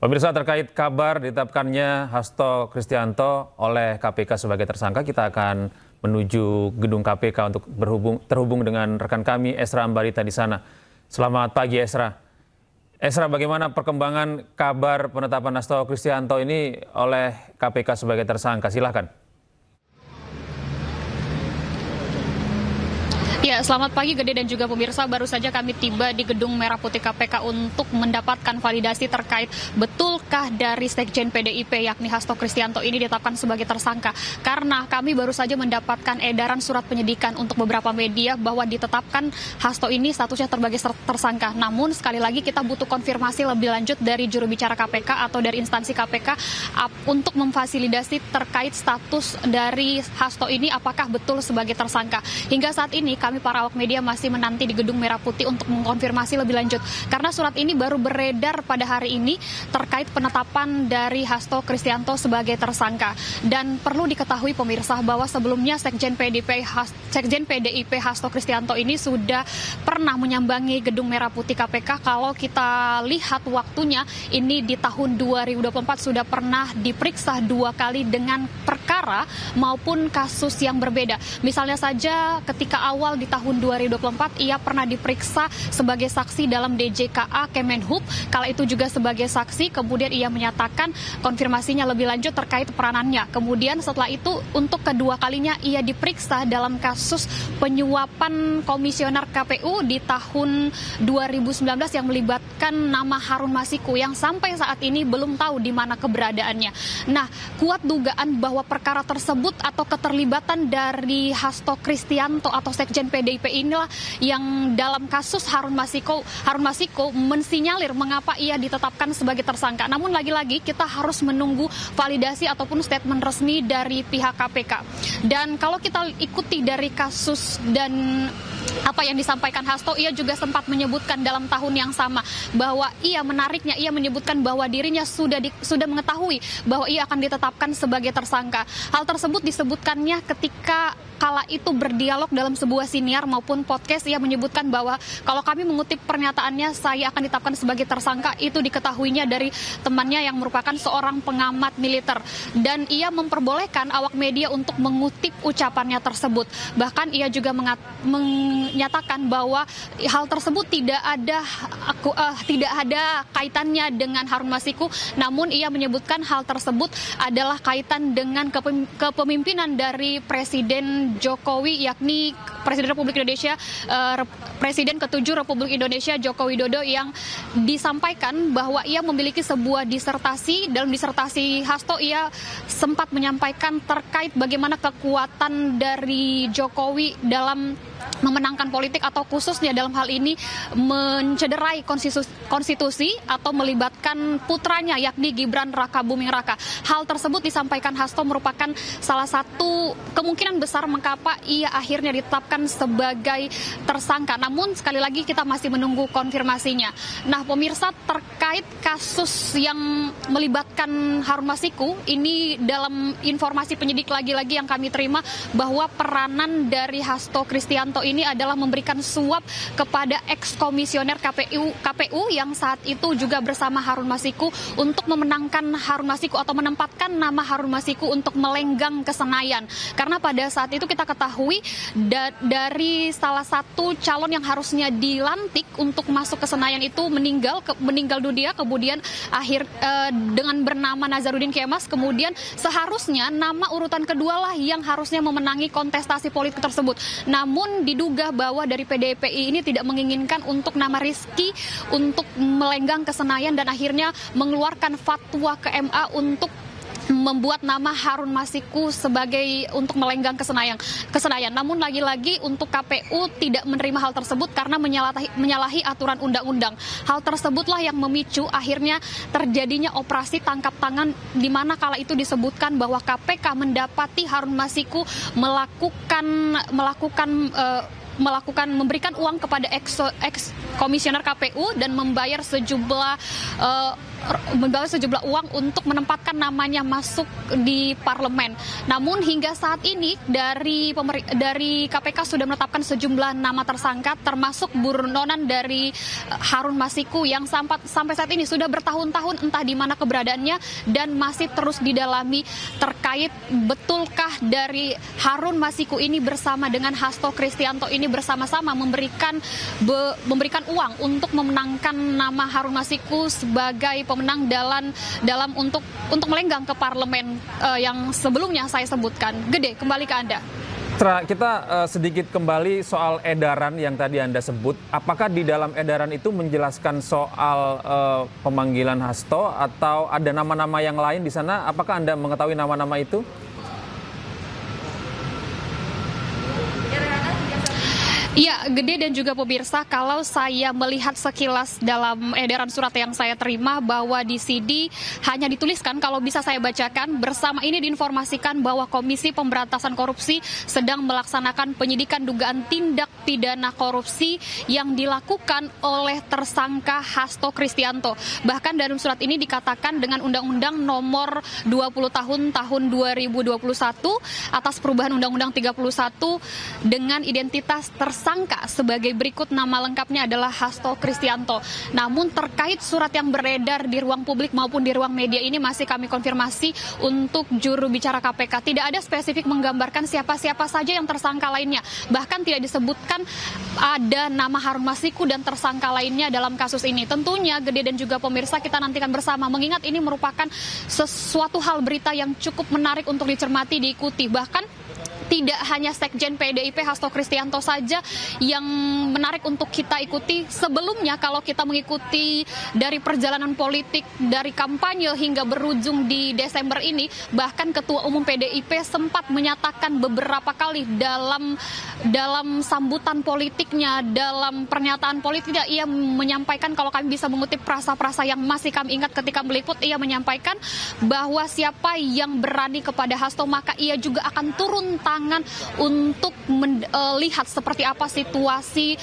Pemirsa, terkait kabar ditetapkannya Hasto Kristianto oleh KPK sebagai tersangka, kita akan menuju gedung KPK untuk terhubung dengan rekan kami Esra Ambarita di sana. Selamat pagi, Esra. Esra, bagaimana perkembangan kabar penetapan Hasto Kristianto ini oleh KPK sebagai tersangka? Silahkan. Ya, selamat pagi Gede dan juga pemirsa. Baru saja kami tiba di Gedung Merah Putih KPK untuk mendapatkan validasi terkait betulkah dari Sekjen PDIP yakni Hasto Kristianto ini ditetapkan sebagai tersangka. Karena kami baru saja mendapatkan edaran surat penyidikan untuk beberapa media bahwa ditetapkan Hasto ini statusnya sebagai tersangka. Namun sekali lagi kita butuh konfirmasi lebih lanjut dari juru bicara KPK atau dari instansi KPK untuk memfasilitasi terkait status dari Hasto ini apakah betul sebagai tersangka. Hingga saat ini kami para awak media masih menanti di Gedung Merah Putih untuk mengkonfirmasi lebih lanjut. Karena surat ini baru beredar pada hari ini terkait penetapan dari Hasto Kristianto sebagai tersangka. Dan perlu diketahui pemirsa bahwa sebelumnya Sekjen PDIP Hasto Kristianto ini sudah pernah menyambangi Gedung Merah Putih KPK. Kalau kita lihat waktunya ini di tahun 2024 sudah pernah diperiksa 2 kali dengan perkara maupun kasus yang berbeda. Misalnya saja ketika awal di tahun 2024 ia pernah diperiksa sebagai saksi dalam DJKA Kemenhub, kala itu juga sebagai saksi, kemudian ia menyatakan konfirmasinya lebih lanjut terkait peranannya. Kemudian setelah itu untuk kedua kalinya ia diperiksa dalam kasus penyuapan komisioner KPU di tahun 2019 yang melibatkan nama Harun Masiku yang sampai saat ini belum tahu di mana keberadaannya. Nah, kuat dugaan bahwa perkara tersebut atau keterlibatan dari Hasto Kristianto atau Sekjen PDIP inilah yang dalam kasus Harun Masiku mensinyalir mengapa ia ditetapkan sebagai tersangka. Namun lagi-lagi kita harus menunggu validasi ataupun statement resmi dari pihak KPK. Dan kalau kita ikuti dari kasus dan apa yang disampaikan Hasto, ia juga sempat menyebutkan dalam tahun yang sama bahwa ia menyebutkan bahwa dirinya sudah mengetahui bahwa ia akan ditetapkan sebagai tersangka. Hal tersebut disebutkannya ketika kala itu berdialog dalam sebuah siniar maupun podcast. Ia menyebutkan bahwa kalau kami mengutip pernyataannya saya akan ditetapkan sebagai tersangka, itu diketahuinya dari temannya yang merupakan seorang pengamat militer, dan ia memperbolehkan awak media untuk mengutip ucapannya tersebut. Bahkan ia juga menyatakan bahwa hal tersebut tidak ada kaitannya dengan Harun Masiku, namun ia menyebutkan hal tersebut adalah kaitan dengan kepemimpinan dari Presiden Jokowi, yakni Presiden Republik Indonesia, Presiden ke-7 Republik Indonesia Joko Widodo, yang disampaikan bahwa ia memiliki sebuah disertasi. Dalam disertasi Hasto ia sempat menyampaikan terkait bagaimana kekuatan dari Jokowi dalam memenangkan politik atau khususnya dalam hal ini mencederai konstitusi atau melibatkan putranya yakni Gibran Rakabuming Raka. Hal tersebut disampaikan Hasto merupakan salah satu kemungkinan besar mengapa ia akhirnya ditetapkan sebagai tersangka. Namun sekali lagi kita masih menunggu konfirmasinya. Nah, pemirsa, terkait kasus yang melibatkan Harun Masiku ini, dalam informasi penyidik lagi-lagi yang kami terima bahwa peranan dari Hasto Kristianto ini adalah memberikan suap kepada ex-komisioner KPU yang saat itu juga bersama Harun Masiku untuk memenangkan Harun Masiku atau menempatkan nama Harun Masiku untuk melenggang ke Senayan. Karena pada saat itu kita ketahui dari salah satu calon yang harusnya dilantik untuk masuk ke Senayan itu meninggal dunia, kemudian dengan bernama Nazarudin Kemas, kemudian seharusnya nama urutan kedua lah yang harusnya memenangi kontestasi politik tersebut. Namun diduga bahwa dari PDIP ini tidak menginginkan untuk nama Rizky untuk melenggang ke Senayan dan akhirnya mengeluarkan fatwa ke MA untuk membuat nama Harun Masiku untuk melenggang ke Senayan. Namun lagi-lagi untuk KPU tidak menerima hal tersebut karena menyalahi aturan undang-undang. Hal tersebutlah yang memicu akhirnya terjadinya operasi tangkap tangan, di mana kala itu disebutkan bahwa KPK mendapati Harun Masiku melakukan memberikan uang kepada ex komisioner KPU dan membayar sejumlah uang untuk menempatkan namanya masuk di parlemen. Namun hingga saat ini dari KPK sudah menetapkan sejumlah nama tersangka, termasuk buronan dari Harun Masiku yang sampai saat ini sudah bertahun-tahun entah di mana keberadaannya dan masih terus didalami terkait betulkah dari Harun Masiku ini bersama dengan Hasto Kristianto ini bersama-sama memberikan uang untuk memenangkan nama Harun Masiku sebagai pemenang dalam untuk melenggang ke parlemen yang sebelumnya saya sebutkan. Gede, kembali ke Anda. Kita sedikit kembali soal edaran yang tadi Anda sebut. Apakah di dalam edaran itu menjelaskan soal pemanggilan Hasto atau ada nama-nama yang lain di sana? Apakah Anda mengetahui nama-nama itu? Iya, Gede dan juga pemirsa, kalau saya melihat sekilas dalam edaran surat yang saya terima bahwa di CD hanya dituliskan, kalau bisa saya bacakan, bersama ini diinformasikan bahwa Komisi Pemberantasan Korupsi sedang melaksanakan penyidikan dugaan tindak pidana korupsi yang dilakukan oleh tersangka Hasto Kristianto. Bahkan dalam surat ini dikatakan dengan Undang-Undang Nomor 20 tahun 2021 atas perubahan Undang-Undang 31 dengan identitas tersangka sebagai berikut, nama lengkapnya adalah Hasto Kristianto. Namun terkait surat yang beredar di ruang publik maupun di ruang media ini masih kami konfirmasi untuk juru bicara KPK. Tidak ada spesifik menggambarkan siapa-siapa saja yang tersangka lainnya. Bahkan tidak disebutkan ada nama Harun Masiku dan tersangka lainnya dalam kasus ini. Tentunya Gede dan juga pemirsa kita nantikan bersama, mengingat ini merupakan sesuatu hal berita yang cukup menarik untuk dicermati, diikuti. Bahkan tidak hanya Sekjen PDIP Hasto Kristianto saja yang menarik untuk kita ikuti. Sebelumnya kalau kita mengikuti dari perjalanan politik dari kampanye hingga berujung di Desember ini, bahkan Ketua Umum PDIP sempat menyatakan beberapa kali dalam sambutan politiknya, dalam pernyataan politiknya, ia menyampaikan, kalau kami bisa mengutip prasa-prasa yang masih kami ingat ketika meliput, ia menyampaikan bahwa siapa yang berani kepada Hasto maka ia juga akan turun tangan untuk melihat seperti apa situasi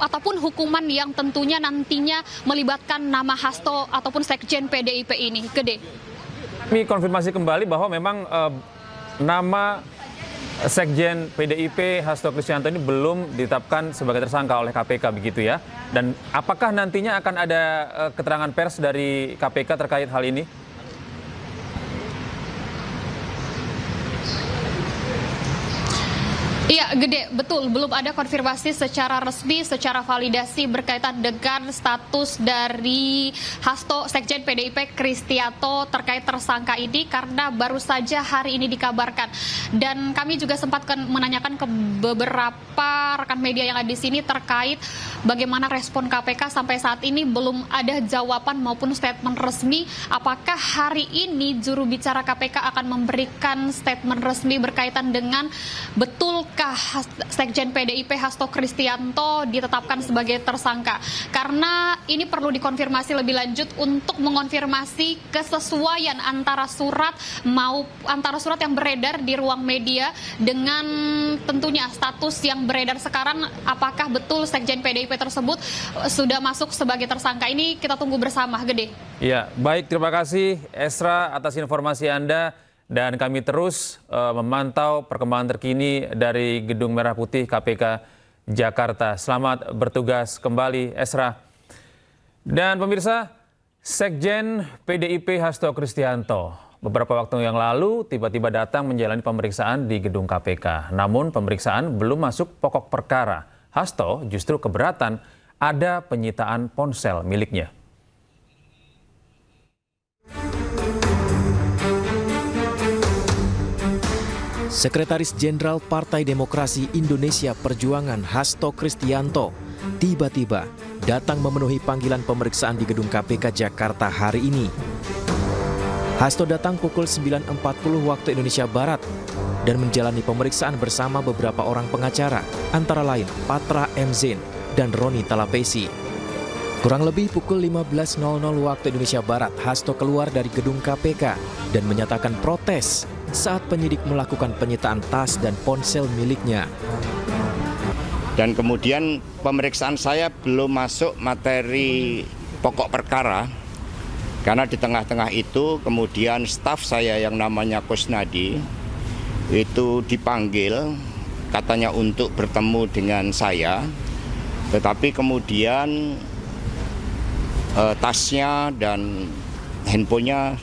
ataupun hukuman yang tentunya nantinya melibatkan nama Hasto ataupun Sekjen PDIP ini. Gede. Kami konfirmasi kembali bahwa memang nama Sekjen PDIP Hasto Kristianto ini belum ditetapkan sebagai tersangka oleh KPK, begitu ya. Dan apakah nantinya akan ada keterangan pers dari KPK terkait hal ini? Iya, Gede, betul. Belum ada konfirmasi secara resmi, secara validasi berkaitan dengan status dari Hasto Sekjen PDIP Kristianto terkait tersangka ini, karena baru saja hari ini dikabarkan. Dan kami juga sempat menanyakan ke beberapa rekan media yang ada di sini terkait bagaimana respon KPK. Sampai saat ini belum ada jawaban maupun statement resmi apakah hari ini juru bicara KPK akan memberikan statement resmi berkaitan dengan betulkah Sekjen PDIP Hasto Kristianto ditetapkan sebagai tersangka. Karena ini perlu dikonfirmasi lebih lanjut untuk mengonfirmasi kesesuaian antara surat yang beredar di ruang media dengan tentunya status yang beredar sekarang, apakah betul Sekjen PDIP tersebut sudah masuk sebagai tersangka. Ini kita tunggu bersama, Gede. Ya, baik, terima kasih Esra atas informasi Anda. Dan kami terus memantau perkembangan terkini dari Gedung Merah Putih KPK Jakarta. Selamat bertugas kembali, Esra. Dan pemirsa, Sekjen PDIP Hasto Kristianto beberapa waktu yang lalu tiba-tiba datang menjalani pemeriksaan di Gedung KPK. Namun pemeriksaan belum masuk pokok perkara. Hasto justru keberatan ada penyitaan ponsel miliknya. Sekretaris Jenderal Partai Demokrasi Indonesia Perjuangan Hasto Kristianto tiba-tiba datang memenuhi panggilan pemeriksaan di Gedung KPK Jakarta hari ini. Hasto datang pukul 9.40 waktu Indonesia Barat dan menjalani pemeriksaan bersama beberapa orang pengacara, antara lain Patra M. Zain dan Roni Talapesi. Kurang lebih pukul 15.00 waktu Indonesia Barat, Hasto keluar dari gedung KPK dan menyatakan protes saat penyidik melakukan penyitaan tas dan ponsel miliknya. Dan kemudian pemeriksaan saya belum masuk materi pokok perkara, karena di tengah-tengah itu kemudian staf saya yang namanya Kusnadi itu dipanggil katanya untuk bertemu dengan saya, tetapi kemudian tasnya dan handphonenya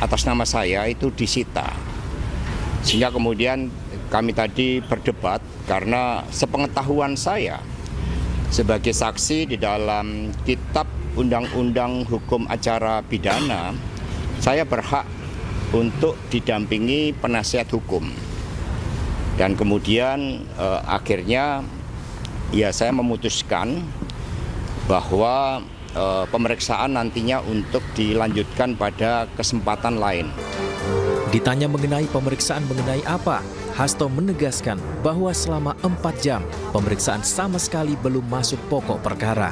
atas nama saya itu disita. Sehingga kemudian kami tadi berdebat karena sepengetahuan saya sebagai saksi di dalam kitab Undang-Undang Hukum Acara Pidana, saya berhak untuk didampingi penasihat hukum. Dan kemudian akhirnya ya saya memutuskan bahwa pemeriksaan nantinya untuk dilanjutkan pada kesempatan lain. Ditanya mengenai pemeriksaan mengenai apa, Hasto menegaskan bahwa selama 4 jam pemeriksaan sama sekali belum masuk pokok perkara.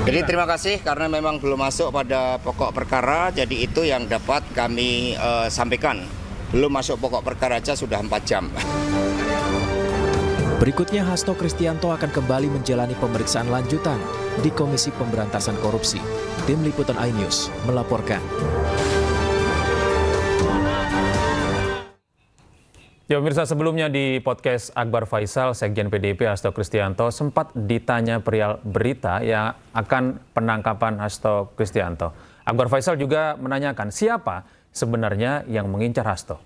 Jadi terima kasih karena memang belum masuk pada pokok perkara, jadi itu yang dapat kami sampaikan. Belum masuk pokok perkara aja sudah 4 jam. Berikutnya Hasto Kristianto akan kembali menjalani pemeriksaan lanjutan di Komisi Pemberantasan Korupsi. Tim Liputan iNews melaporkan. Ya pemirsa, sebelumnya di podcast Akbar Faisal, Sekjen PDIP Hasto Kristianto sempat ditanya perihal berita yang akan penangkapan Hasto Kristianto. Akbar Faisal juga menanyakan siapa sebenarnya yang mengincar Hasto.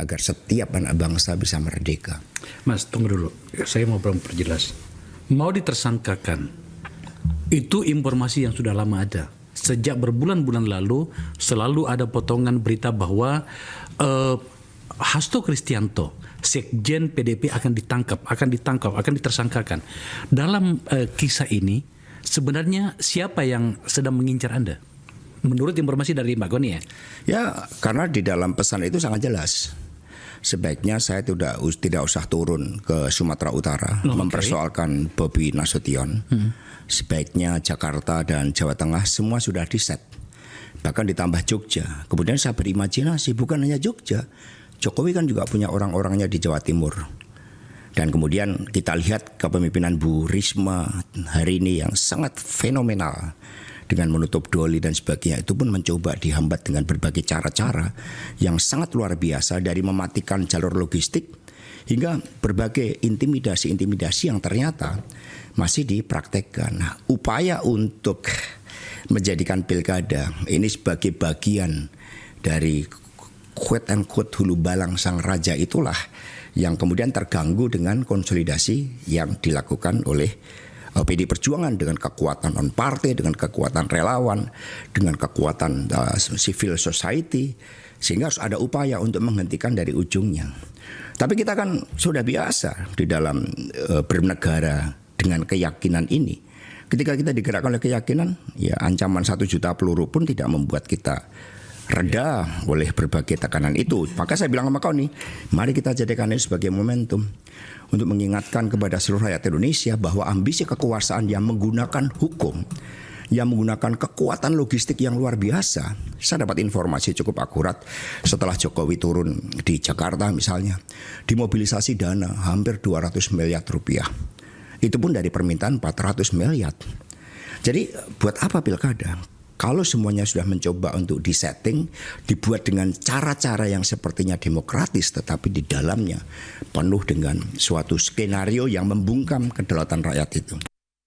Agar setiap anak bangsa bisa merdeka. Mas, tunggu dulu. Saya mau memperjelas. Mau ditersangkakan, itu informasi yang sudah lama ada. Sejak berbulan-bulan lalu, selalu ada potongan berita bahwa Hasto Kristianto, Sekjen PDIP akan ditangkap, akan ditersangkakan. Dalam kisah ini, sebenarnya siapa yang sedang mengincar Anda? Menurut informasi dari Mbak Goni ya? Ya, karena di dalam pesan itu sangat jelas. Sebaiknya saya tidak usah turun ke Sumatera Utara mempersoalkan Bobi Nasution. Sebaiknya Jakarta dan Jawa Tengah semua sudah diset. Bahkan ditambah Jogja. Kemudian saya berimajinasi bukan hanya Jogja. Jokowi kan juga punya orang-orangnya di Jawa Timur. Dan kemudian kita lihat kepemimpinan Bu Risma hari ini yang sangat fenomenal. Dengan menutup doli dan sebagainya, itu pun mencoba dihambat dengan berbagai cara-cara yang sangat luar biasa, dari mematikan jalur logistik hingga berbagai intimidasi-intimidasi yang ternyata masih dipraktekkan. Nah, upaya untuk menjadikan pilkada ini sebagai bagian dari quote and quote hulu balang sang raja itulah yang kemudian terganggu dengan konsolidasi yang dilakukan oleh PD Perjuangan dengan kekuatan non-partai, dengan kekuatan relawan, dengan kekuatan civil society, sehingga harus ada upaya untuk menghentikan dari ujungnya. Tapi kita kan sudah biasa di dalam bernegara dengan keyakinan ini. Ketika kita digerakkan oleh keyakinan, ya ancaman 1 juta peluru pun tidak membuat kita reda oleh berbagai tekanan itu. Maka saya bilang sama kau nih, mari kita jadikan ini sebagai momentum untuk mengingatkan kepada seluruh rakyat Indonesia bahwa ambisi kekuasaan yang menggunakan hukum, yang menggunakan kekuatan logistik yang luar biasa. Saya dapat informasi cukup akurat setelah Jokowi turun di Jakarta misalnya, dimobilisasi dana hampir 200 miliar rupiah. Itu pun dari permintaan 400 miliar. Jadi buat apa pilkada? Kalau semuanya sudah mencoba untuk disetting, dibuat dengan cara-cara yang sepertinya demokratis, tetapi di dalamnya penuh dengan suatu skenario yang membungkam kedaulatan rakyat itu.